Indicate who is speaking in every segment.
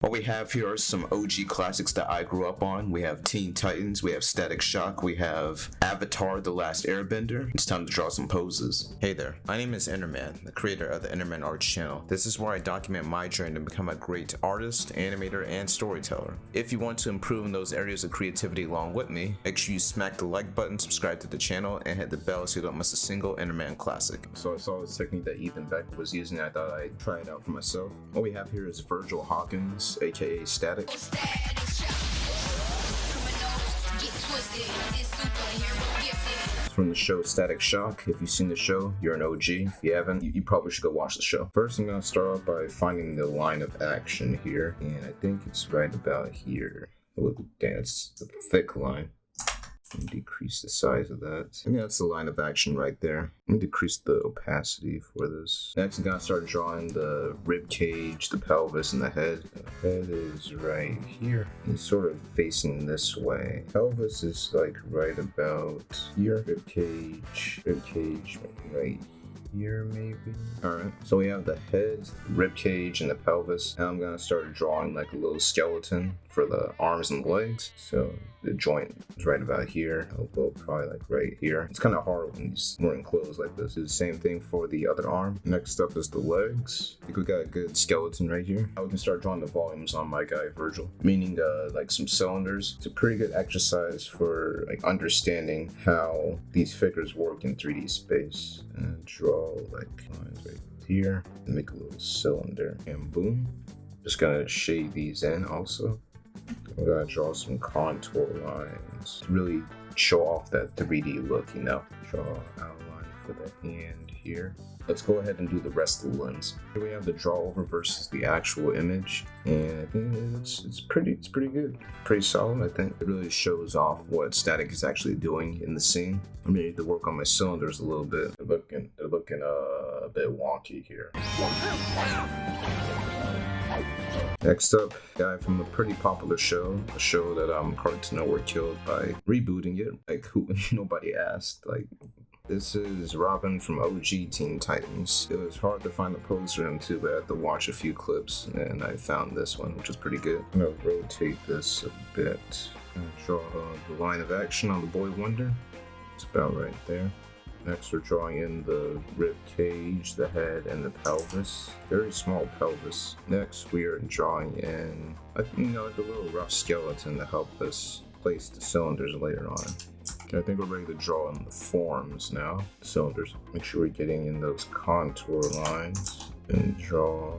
Speaker 1: What we have here are some OG classics that I grew up on. We have Teen Titans, we have Static Shock, we have Avatar: The Last Airbender. It's time to draw some poses. Hey there, my name is Innerman, the creator of the Innerman Arts channel. This is where I document my journey to become a great artist, animator, and storyteller. If you want to improve in those areas of creativity along with me, make sure you smack the like button, subscribe to the channel, and hit the bell so you don't miss a single Innerman classic. So I saw this technique that Ethan Beck was using, I thought I'd try it out for myself. What we have here is Virgil Hawkins, aka Static. From the show Static Shock. If you've seen the show, you're an OG. If you haven't, you probably should go watch the show. First, I'm going to start off by finding the line of action here, and I think it's right about here. Oh, damn, it's a thick line. Let me decrease the size of that. I think that's the line of action right there. Let me decrease the opacity for this. Next, I'm gonna start drawing the rib cage, the pelvis, and the head. The head is right here. It's sort of facing this way. Pelvis is like right about here. Rib cage right here maybe. Alright, so we have the head, rib cage, and the pelvis. Now I'm gonna start drawing like a little skeleton for the arms and legs. So the joint is right about here. I'll go probably like right here. It's kind of hard when he's wearing clothes like this. Do the same thing for the other arm. Next up is the legs. I think we got a good skeleton right here. Now we can start drawing the volumes on my guy Virgil, meaning like some cylinders. It's a pretty good exercise for like understanding how these figures work in 3D space. And draw like lines right here and make a little cylinder, and boom. Just gonna shade these in also. I'm gonna draw some contour lines to really show off that 3D look, you know. Draw outline for the hand here. Let's go ahead and do the rest of the lens. Here we have the draw over versus the actual image, and I think it's pretty good, pretty solid. I think it really shows off what Static is actually doing in the scene. I need to work on my cylinders a little bit. They're looking a bit wonky here. Next up, guy from a pretty popular show, a show that Cartoon Network killed by rebooting it. Like who? Nobody asked. Like. This is Robin from OG Teen Titans. It was hard to find a pose for him too, but I had to watch a few clips, and I found this one, which is pretty good. I'm gonna rotate this a bit. I'm gonna draw the line of action on the Boy Wonder. It's about right there. Next, we're drawing in the rib cage, the head, and the pelvis. Very small pelvis. Next, we are drawing in, like a little rough skeleton to help us place the cylinders later on. Okay, I think we're ready to draw in the forms now. Cylinders. Make sure we're getting in those contour lines and draw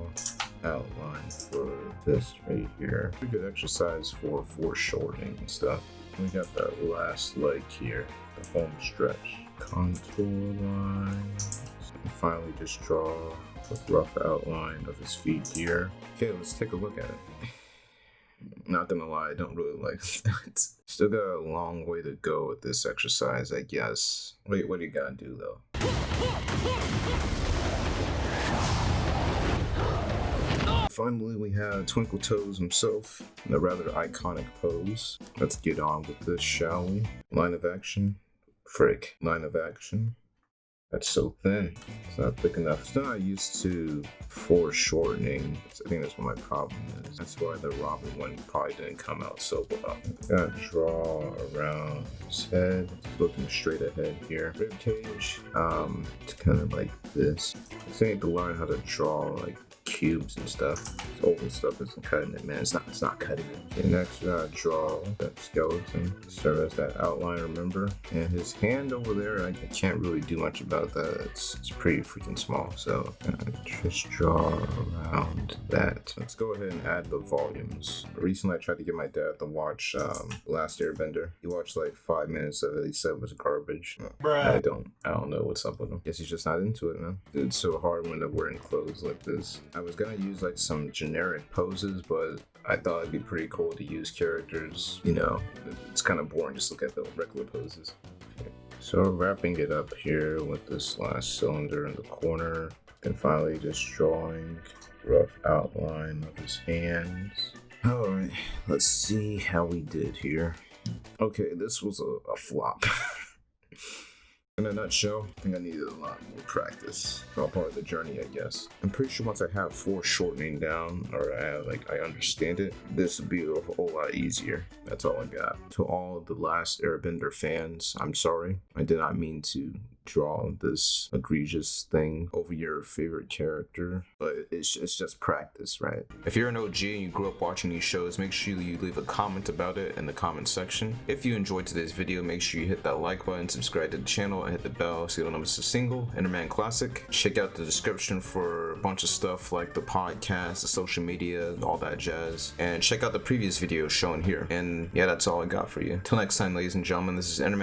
Speaker 1: outline for this right here. Pretty good exercise for foreshortening and stuff. We got that last leg here, the home stretch. Contour lines. And finally just draw a rough outline of his feet here. Okay, let's take a look at it. Not gonna lie, I don't really like that. Still got a long way to go with this exercise, I guess. Wait, what do you gotta do though? Finally, we have Twinkle Toes himself in a rather iconic pose. Let's get on with this, shall we? Line of action. Frick. Line of action. That's so thin. It's not thick enough. It's not used to foreshortening. I think that's what my problem is. That's why the Robin one probably didn't come out so well. Gotta draw around his head. Looking straight ahead here. Rib cage. It's kind of like this. I need to learn how to draw like cubes and stuff. This oval stuff isn't cutting it, man. It's not cutting it. Okay, next we gotta draw that skeleton. Serve as that outline, remember? And his hand over there, I can't really do much about that. It's pretty freaking small. So just draw around that. Let's go ahead and add the volumes. Recently I tried to get my dad to watch Last Airbender. He watched like 5 minutes of it. He said it was garbage. Bruh. I don't know what's up with him. Guess he's just not into it, man. It's so hard when they're wearing clothes like this. I was gonna use like some generic poses, but I thought it'd be pretty cool to use characters. You know, it's kind of boring just look at the regular poses. Okay. So wrapping it up here with this last cylinder in the corner, and finally just drawing rough outline of his hands. Alright, let's see how we did here. Okay, this was a flop. In a nutshell, I think I needed a lot more practice. All part of the journey, I guess. I'm pretty sure once I have foreshortening down, or I understand it, this will be a whole lot easier. That's all I got. To all the Last Airbender fans, I'm sorry. I did not mean to draw this egregious thing over your favorite character, but it's just practice, right? If you're an OG and you grew up watching these shows, make sure you leave a comment about it in the comment section. If you enjoyed today's video, make sure you hit that like button, subscribe to the channel, and hit the bell so you don't miss a single Innerman classic. Check out the description for a bunch of stuff like the podcast, the social media, all that jazz, and check out the previous videos shown here. And yeah, that's all I got for you. Till next time, ladies and gentlemen, this is Innerman.